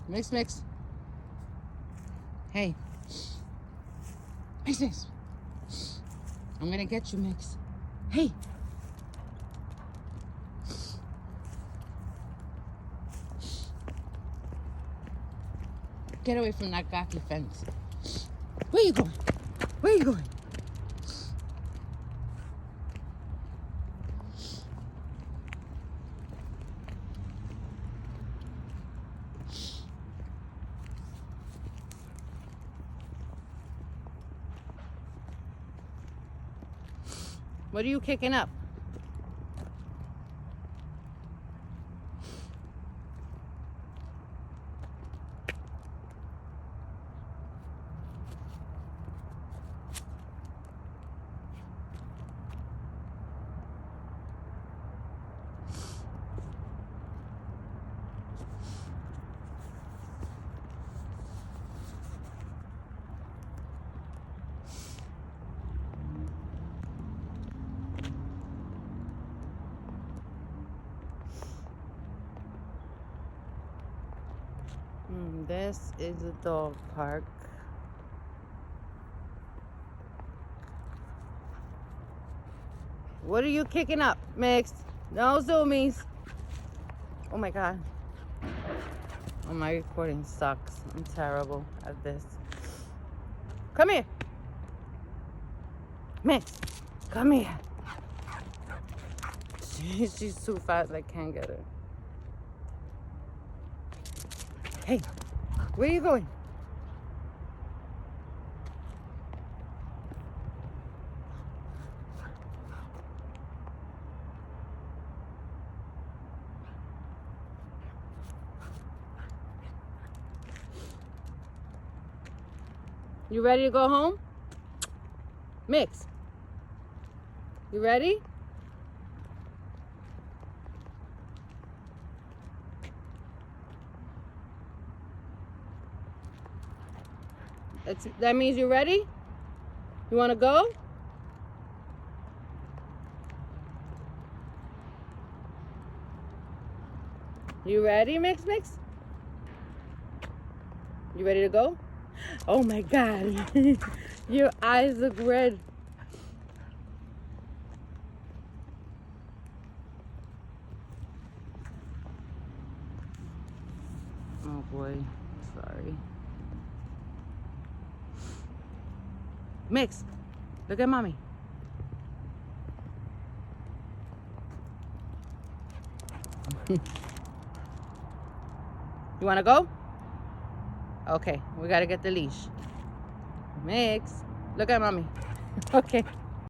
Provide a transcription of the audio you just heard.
Mix, Mix. Hey. Mix, Mix. I'm gonna get you, Mix. Hey. Get away from that gawky fence. Where you going? Where you going? What are you kicking up? This is a dog park. What are you kicking up, Mix? No zoomies. Oh my God. Oh, my recording sucks. I'm terrible at this. Come here. Mix, come here. She's too fast. I can't get her. Hey, where are you going? You ready to go home? Mix. You ready? That means you're ready? You want to go? You ready, Mix? You ready to go? Oh my God. Your eyes look red. Oh boy, sorry. Mix, look at mommy. You wanna go? Okay, we gotta get the leash. Mix, look at mommy. Okay.